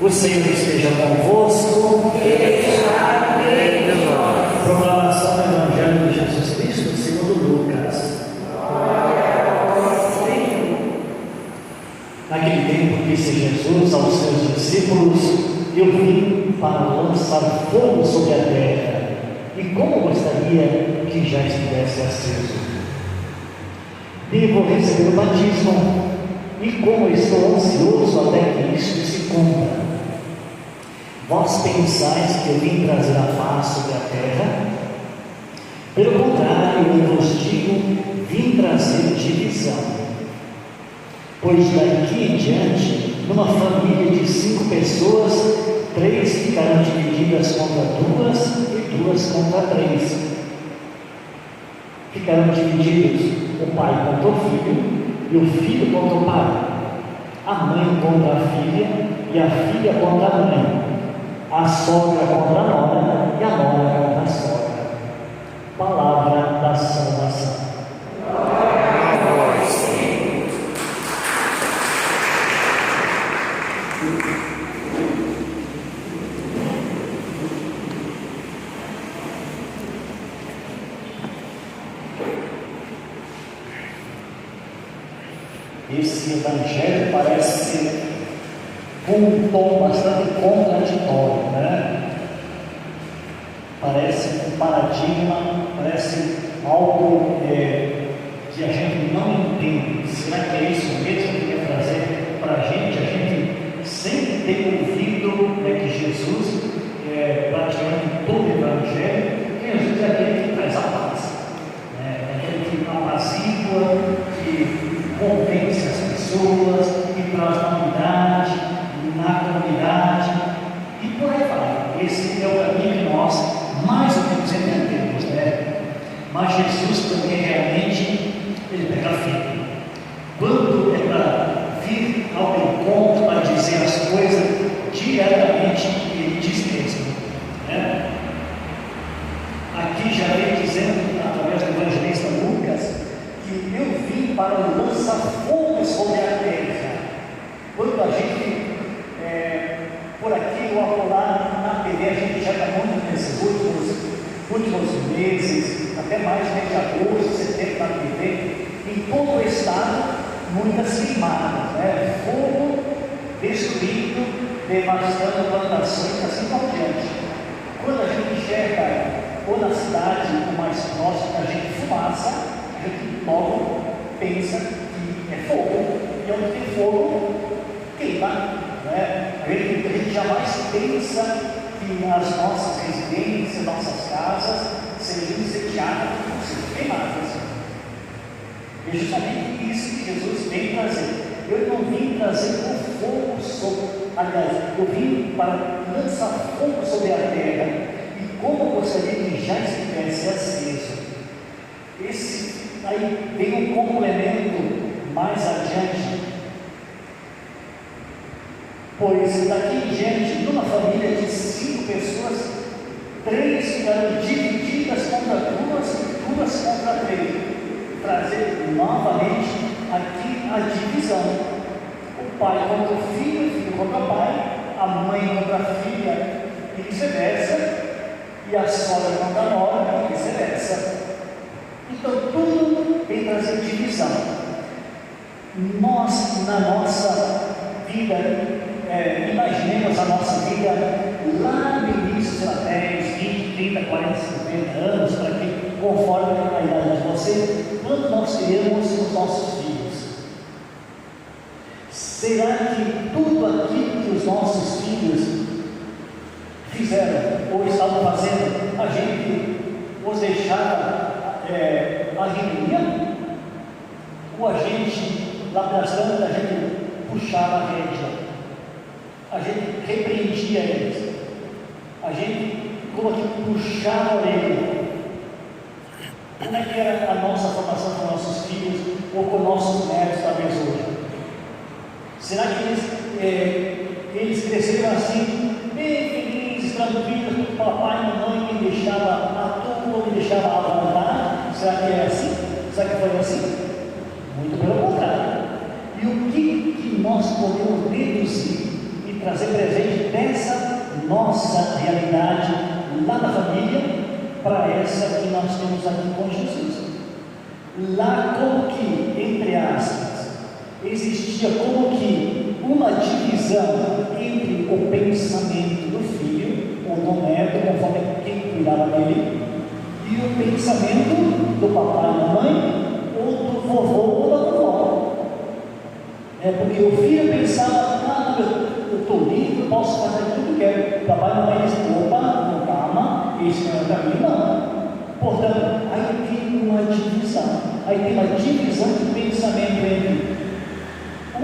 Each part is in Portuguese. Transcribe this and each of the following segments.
O Senhor esteja convosco. Proclamação do Evangelho de Jesus Cristo segundo Lucas. Naquele tempo disse Jesus aos seus discípulos: eu vim para lançar fogo sobre a terra, e como gostaria que já estivesse aceso. Devo receber o batismo, e como estou ansioso até que isto se cumpra. Vós pensais que eu vim trazer a paz sobre a terra? Pelo contrário, eu vos digo, vim trazer divisão. Pois daqui em diante, numa família de 5 pessoas, 3 ficarão divididas contra 2 e 2 contra 3. Ficarão divididos o pai contra o filho e o filho contra o pai, a mãe contra a filha e a filha contra a mãe, a sogra contra a nora e a nora contra a sogra. Palavra da salvação. Glória a vós, Senhor. Esse evangelho parece com um tom bastante contraditório, né? Parece um paradigma, parece algo que a gente não entende. Será que é isso mesmo que quer trazer para a gente? A gente sempre tem ouvido que Jesus, praticamente todo o evangelho, Jesus é aquele que traz a paz, é aquele que apazigua, que convence as pessoas, que traz unidade na comunidade, e por aí vai. Esse é o caminho que nós mais ou menos entendemos, né? Mas Jesus também realmente, ele pega firme. Quando é para vir ao encontro, para dizer as coisas diretamente, ele diz mesmo, né? Aqui já vem dizendo, através do evangelista Lucas, que eu vim para lançar fogo sobre a terra. Quando a gente, por aqui ou acolá na TV, a gente já está muito nesses últimos meses, até mais mês de agosto, setembro, na TV, em todo o estado, muitas queimadas, né? Fogo destruindo, devastando plantações, assim por diante. Quando a gente enxerga, ou na cidade ou mais próxima, a gente fumaça, a gente logo pensa que é fogo, e onde tem fogo, queima, né? A gente jamais pensa que as nossas residências, nossas casas sejam incendiadas, sejam queimadas. É justamente isso que Jesus vem trazer. Eu não vim trazer o fogo sobre, aliás, eu vim para lançar fogo sobre a terra, e como gostaria que já estivesse aceso. Aí vem um complemento mais adiante, pois daqui em diante, numa família de 5 pessoas, 3 ficarão divididas contra 2 e 2 contra 3. Trazer novamente aqui a divisão: o pai contra o filho contra o pai, a mãe contra a filha e vice-versa, e a sogra contra a nora e vice-versa. Então tudo vem trazer divisão. Nós, na nossa vida, imaginemos a nossa vida lá no início, sei lá, 10, 20, 30, 40, 50 anos, para que, conforme a idade de você, quando nós queremos os nossos filhos. Será que tudo aquilo que os nossos filhos fizeram ou estavam fazendo, a gente os deixava alegria? Ou a gente, lá pelas tantas, a gente puxava a rédea, a gente repreendia eles, a gente como que puxava a orelha? Como é que era a nossa formação com nossos filhos ou com nossos netos, talvez hoje? Será que eles cresceram assim, bem felizes, tranquilos, com o papai e a mamãe me deixava à toa, me deixava à vontade? Será que é assim? Será que foi assim? Muito pelo contrário. E o que nós podemos deduzir e trazer presente dessa nossa realidade lá na família para essa que nós temos aqui com Jesus. Lá, como que, entre aspas, existia como que uma divisão entre o pensamento do filho, ou do neto, conforme quem cuidava dele, e o pensamento do papai e da mãe, ou do vovô ou da vovó. Porque o filho pensava, eu estou livre, eu posso fazer tudo que quero. O papai e a mãe dizem, opa, não, calma, esse não é o caminho, não. Portanto, aí tem uma divisão. Aí tem uma divisão de pensamento entre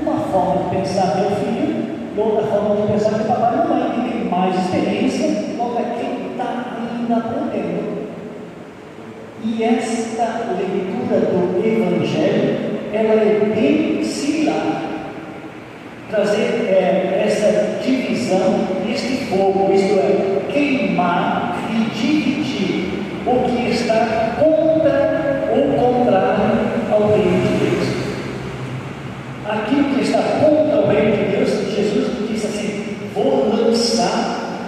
uma forma de pensar meu filho e outra forma de pensar meu papai e a mãe, que tem mais experiência, logo é quem está ainda aprendendo. E esta leitura do Evangelho, ela é bem similar. Trazer essa divisão, este fogo, isto é, queimar e dividir o que está contra ou contrário ao reino de Deus. Aquilo que está contra o reino de Deus, Jesus disse assim: vou lançar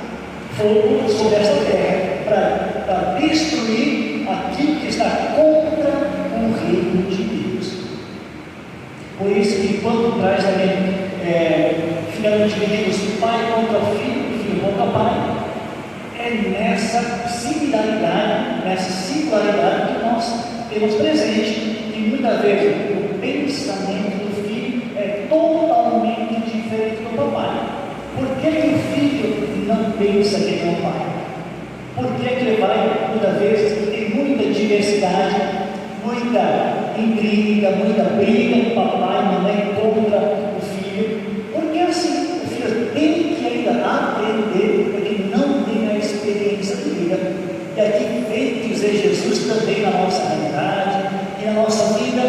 fogo sobre esta terra para destruir aquilo que está contra o reino de Deus. Por isso que quando traz também finalmente dividimos pai contra o filho, filho contra o pai, é nessa similaridade, nessa singularidade que nós temos presente, e muitas vezes o pensamento do filho é totalmente diferente do papai. Por que o filho não pensa que é o pai? Por que ele vai, muitas vezes, tem muita diversidade, muita intriga, muita briga, papai e mamãe contra o filho? Porque assim, o filho tem que ainda aprender, porque não tem a experiência de vida. E aqui vem dizer Jesus também na nossa realidade e na nossa vida.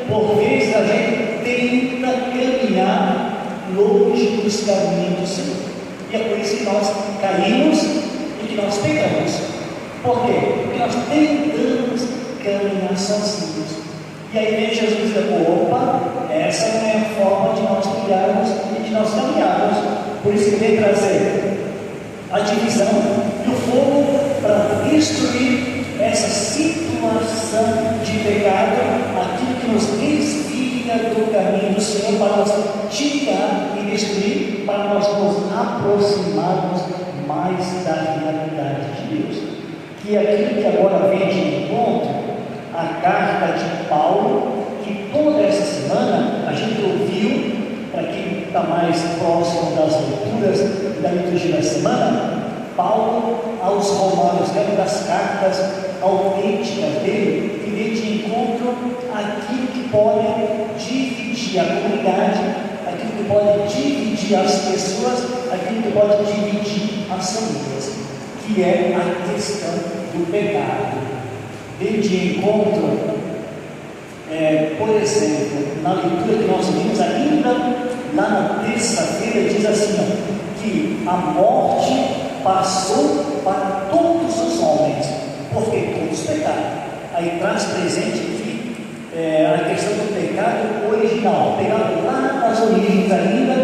Por vezes a gente tenta caminhar longe dos caminhos do Senhor, e é por isso que nós caímos e que nós pecamos. Por quê? Porque nós tentamos caminhar sozinhos, e aí vem Jesus dizendo: opa, essa não é a forma de nós trilharmos e de nós caminharmos. Por isso que vem trazer a divisão e o fogo para destruir essa situação de pecado, aquilo que nos desvia do caminho do Senhor, para nos tirar e destruir, para nós nos aproximarmos mais da realidade de Deus. Que é aquilo que agora vem de encontro, a carta de Paulo, que toda essa semana a gente ouviu, para quem está mais próximo das leituras da liturgia da semana, Paulo aos Romanos, dentro das cartas autênticas dele, que vem de encontro aquilo que pode dividir a comunidade, aquilo que pode dividir as pessoas, aquilo que pode dividir as famílias, que é a questão do pecado. Vem de encontro, por exemplo, na leitura que nós vimos ainda lá na terça-feira, diz assim, que a morte passou para todos os homens, porque todos pecaram. Aí traz presente aqui a questão do pecado original, pecado lá nas origens ainda,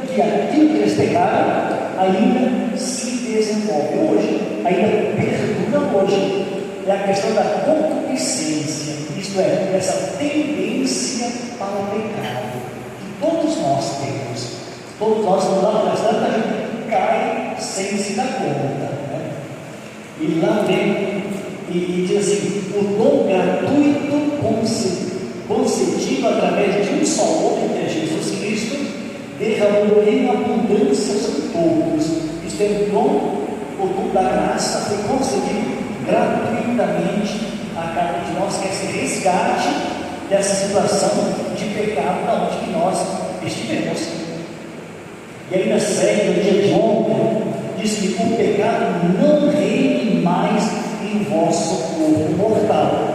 que aquilo que eles pecaram ainda se desenvolve hoje, ainda perdura hoje. É a questão da concupiscência, isto é, essa tendência para o pecado, que todos nós temos. Todos nós, no lado das tantas, a gente cai sem se dar conta, né? E lá vem e diz assim: o dom gratuito concedido através de um só homem, que é Jesus Cristo, derramou em abundância sobre todos. Isto é, o dom da graça foi concedido gratuitamente a cada um de nós, que é esse resgate dessa situação de pecado da onde que nós estivemos. E ainda segue no dia de ontem, diz que o pecado não reine mais em vosso corpo mortal.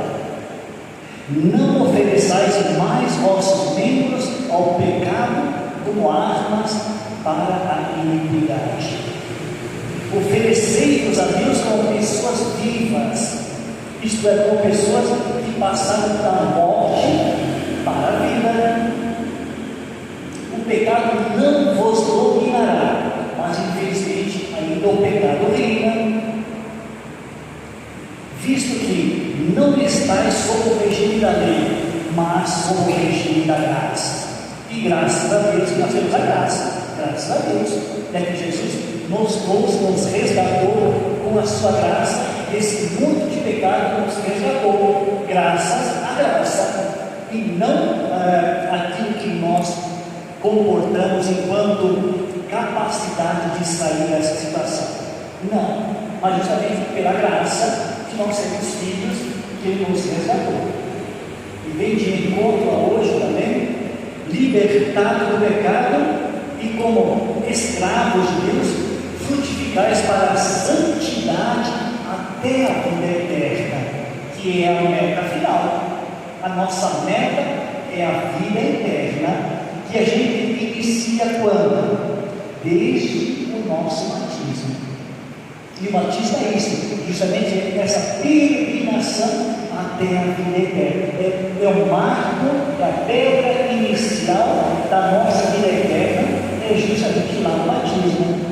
Não ofereçais mais vossos membros ao pecado como armas para a iniquidade. Oferecei-vos a Deus como pessoas vivas, isto é, como pessoas que passaram da morte para a vida. O pecado não vos dominará, mas infelizmente graças à graça, e não aquilo que nós comportamos enquanto capacidade de sair dessa situação. Não, mas justamente pela graça que nós somos filhos, que Ele nos resgatou. E vem de encontro a hoje também, libertado do pecado e como escravos de Deus, frutificais para a santidade até a vida eterna, que é a meta final. A nossa meta é a vida eterna, que a gente inicia quando? Desde o nosso batismo. E o batismo é isso, justamente essa peregrinação até a vida eterna. É o marco da pedra inicial da nossa vida eterna, é justamente lá o batismo.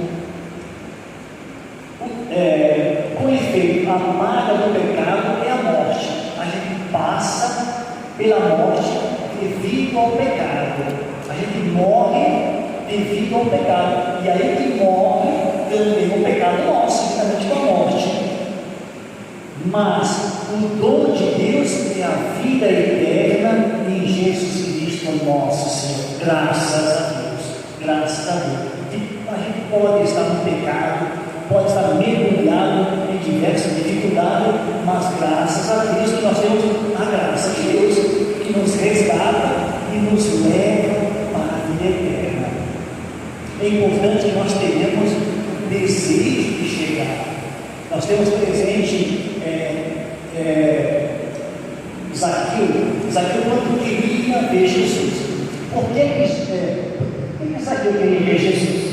Com efeito, a marca do pecado é a morte. A gente passa pela morte devido ao pecado. A gente morre devido ao pecado. E aí que morre também o pecado nosso, justamente com a morte. Mas o dom de Deus é a vida eterna em Jesus Cristo nosso Senhor. Graças a Deus. Graças a Deus. A gente pode estar no pecado, pode estar mergulhado em diversas dificuldades, mas graças a Deus que nós temos a graça de Deus que nos resgata e nos leva para a vida eterna. É importante que nós tenhamos desejo de chegar. Nós temos presente Zaqueu quando queria ver Jesus. Por que Zaqueu queria ver Jesus?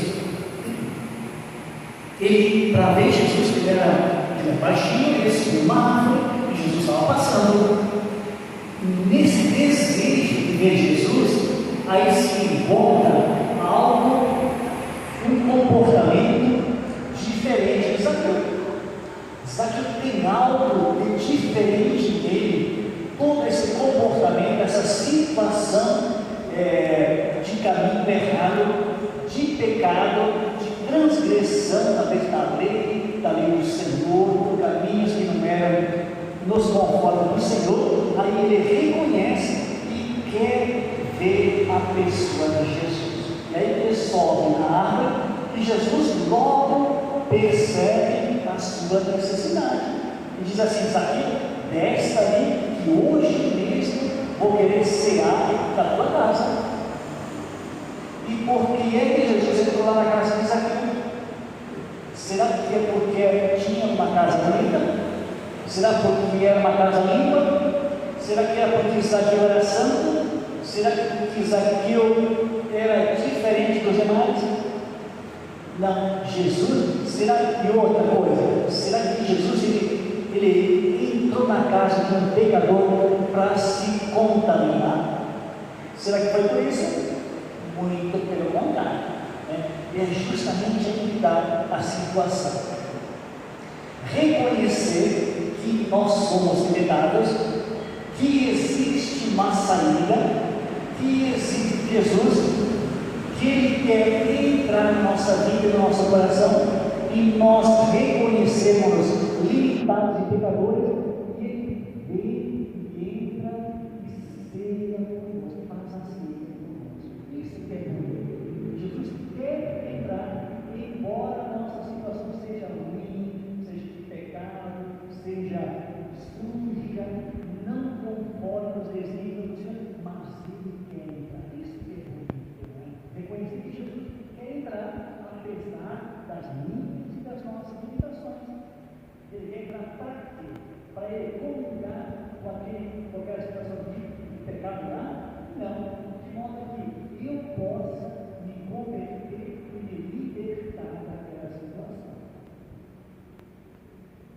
Ele, para ver Jesus, ele era baixinho, ele subiu uma árvore e Jesus estava passando. Nesse desejo de ver Jesus, aí se encontra algo, um comportamento diferente de Zaqueu. Zaqueu tem algo de diferente dele, todo esse comportamento, essa situação de caminho errado, de pecado, de transgressão da lei do Senhor, por caminhos que não eram nos conformes do Senhor. Aí ele reconhece e quer ver a pessoa de Jesus. E aí ele sobe na árvore e Jesus logo percebe a sua necessidade e diz assim: Zaqueu, desce ali que hoje mesmo vou querer cear da tua casa. E por que é que Jesus entrou lá na casa de Zaqueu? Será que é porque tinha uma casa bonita? Será porque era uma casa limpa? Será que era porque Zaqueu era santo? Será que porque Zaqueu era diferente dos demais? Não, Jesus, será que outra coisa? Será que Jesus ele entrou na casa de um pecador para se contaminar? Será que foi por isso? Muito pelo contrário. É justamente evitar a situação. Reconhecer que nós somos limitados, que existe uma saída, que existe Jesus, que Ele quer entrar na nossa vida, no nosso coração, e nós reconhecemos limitados e pecadores, e Ele vem e entra e ceia conosco, faz a ceia conosco. Isso que é bonito. Jesus quer entrar, embora a nossa situação seja ruim, seja de pecado, seja suja, não conforme os desígnios do Senhor, mas Ele quer entrar. Isso que é bonito. Reconhecer que Jesus quer entrar, apesar das minhas e das nossas limitações. Ele quer entrar para quê? Para Ele comungar com aquela situação de pecado lá? Não. De modo que eu possa me converter e me libertar daquela situação.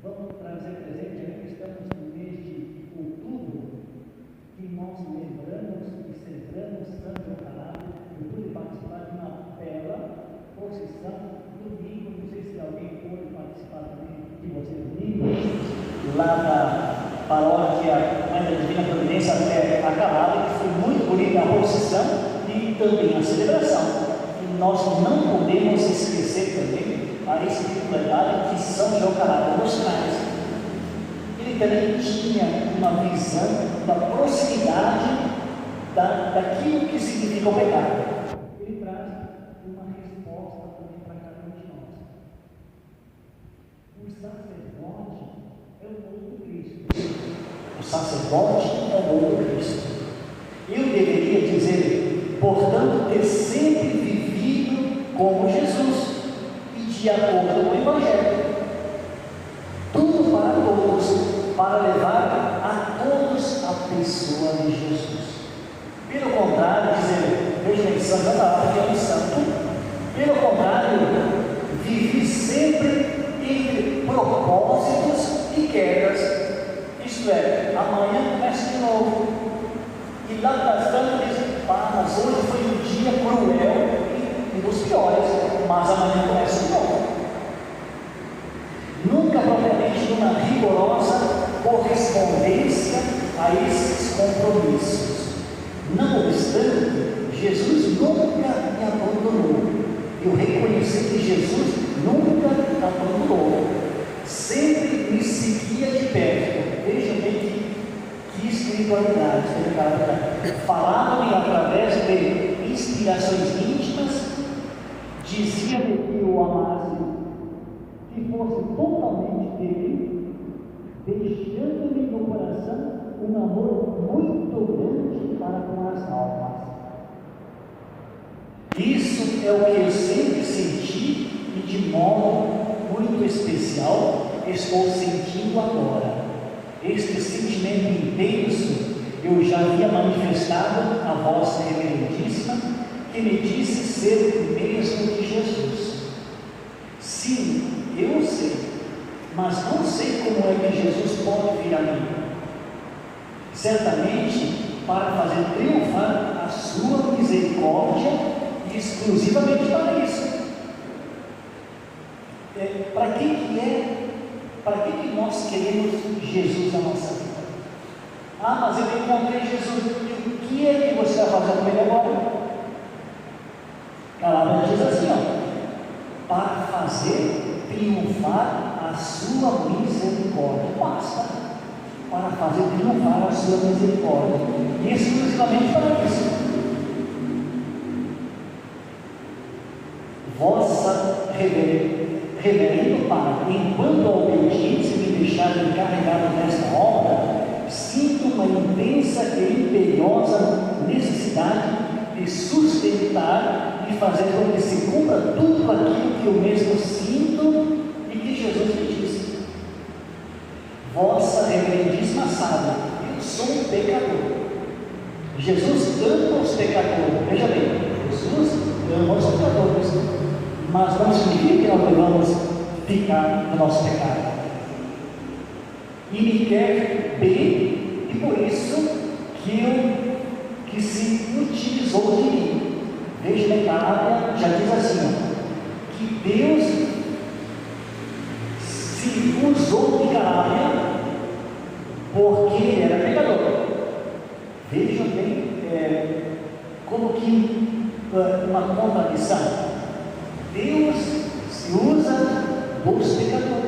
Vamos trazer presente, já que estamos no mês de outubro, que nós lembramos e celebramos São João Calado. Eu pude participar de uma bela procissão domingo, não sei se alguém pôde participar também de vocês domingo, lá na paróquia Mãe da Divina Providência até acabada, que foi muito bonita a procissão e também a celebração. E nós não podemos esquecer também a espiritualidade que São João Calado nos traz. Ele também tinha uma visão da proximidade daquilo que significa o pecado. Ele traz uma resposta também para cada um de nós. O sacerdote é o novo Cristo. O sacerdote é o novo Cristo. Eu deveria dizer, portanto, ter sempre vivido como Jesus e de acordo com o Evangelho. Tudo para todos, para levar a todos a pessoa de Jesus. Pelo contrário, dizer, veja bem, Santa Bárbara, que é um santo. Pelo contrário, vivi sempre entre propósitos e quedas. Isto é, amanhã começa de novo. E lá para tanto dizem, mas hoje foi um dia cruel e dos piores, mas amanhã começa de novo. Nunca propriamente numa rigorosa correspondência a esses compromissos. Não obstante, Jesus nunca me abandonou. Eu reconheci que Jesus nunca me abandonou. Sempre me seguia de perto. Vejam bem que espiritualidade. Falava-me através de inspirações íntimas, dizia-me que o amasse, que fosse totalmente dele, deixando-me no coração um amor muito grande para com as almas. Isso é o que eu sempre senti e de modo muito especial estou sentindo agora. Este sentimento intenso eu já havia manifestado à vossa reverendíssima, que me disse ser o mesmo de Jesus. Sim, eu sei, mas não sei como é que Jesus pode vir a mim. Certamente para fazer triunfar a sua misericórdia e exclusivamente para isso. Para que nós queremos Jesus na nossa vida? Mas eu encontrei Jesus, e o que é que você vai fazer com ele agora? A palavra diz assim, para fazer triunfar a sua misericórdia. Basta para fazer triunfar a sua misericórdia, e exclusivamente para isso. Vossa reverendo Pai, enquanto a obediência me deixar encarregado nesta obra, sinto uma intensa e imperiosa necessidade de sustentar e fazer com que se cumpra tudo aquilo que eu mesmo sinto e que Jesus me disse. Vossa reverendíssima sabe, eu sou um pecador. Jesus ama os pecadores. Veja bem, Jesus ama os pecadores, mas não significa que nós devamos ficar no nosso pecado. E me quer bem, e por isso que se utilizou de mim. Veja bem, a Bíblia já diz assim, que Deus se usou de Carábia porque ele era pecador. Vejam bem como que uma contradição. Deus se usa dos pecadores.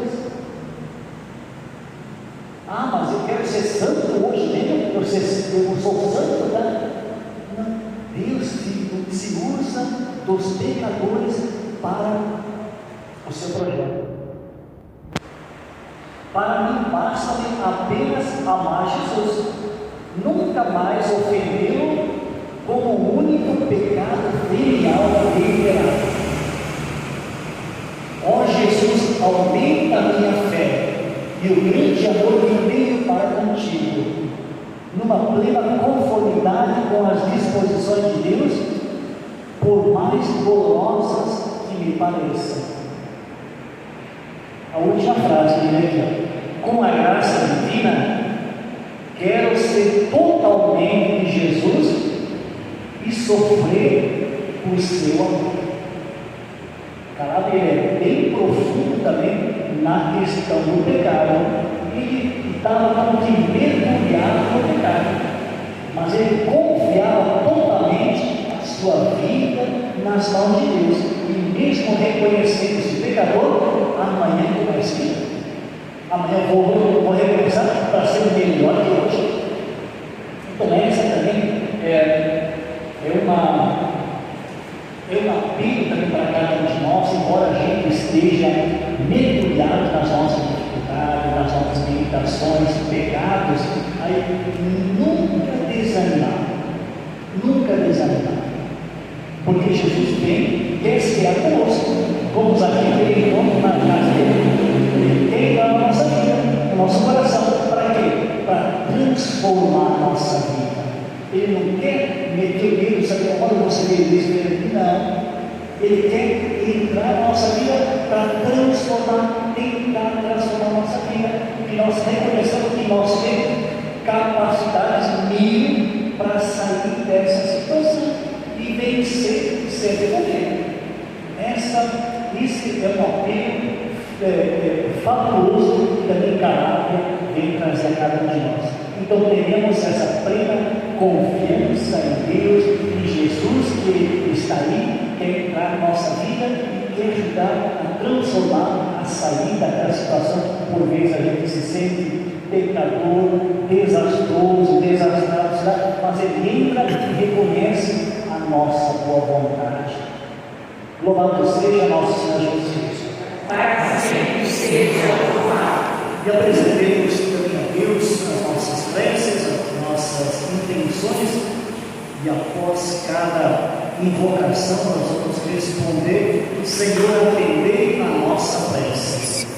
Mas eu quero ser santo hoje mesmo, eu sou santo, tá? Não. Deus se usa dos pecadores para o seu projeto. Para mim, basta-me apenas amar Jesus, nunca mais ofendê-lo como o único pecado venial deliberado. Ó Jesus, aumenta a minha fé e o grande amor que tenho para contigo, numa plena conformidade com as disposições de Deus, por mais dolorosas que me pareçam. A última frase que vem aqui: com a graça divina, quero ser totalmente Jesus e sofrer por seu amor. Caráter é bem profundo também na questão do pecado. Ele estava como que mergulhado no pecado, mas ele confiava totalmente a sua vida nas mãos de Deus, e mesmo reconhecendo-se pecador, amanhã começa. Amanhã eu vou recomeçar para ser melhor que hoje. Então essa também é uma pena também para cada um de nós, embora a gente esteja mergulhado nas nossas dificuldades, nas nossas limitações, pecados, aí nunca desanimar, porque Jesus vem, quer ser conosco, vamos aqui ter encontro na casa dele, ele tem na nossa vida, no nosso coração, para quê? Para transformar a nossa vida. Ele não quer meter o dedo, sabe quando você vê isso? Não. Ele quer entrar na nossa vida para transformar, tentar transformar a nossa vida. E nós reconhecemos que nós temos capacidades mil para sair dessa situação e vencer sempre com ele. Isso é um apelo fabuloso que também caráter vem trazer a cada um de nós. Então teremos essa plena confiança em Deus, em Jesus, que Ele está aí, quer entrar na nossa vida e quer ajudar a transformar, a sair daquela situação. Por vezes a gente se sente pecador, desastroso, desastrado, mas Ele entra e reconhece a nossa boa vontade. Louvado seja nosso Senhor Jesus Cristo. Para sempre seja louvado. E apresentemos também a Deus as nossas preces, as nossas intenções, e após cada invocação nós vamos responder: Senhor,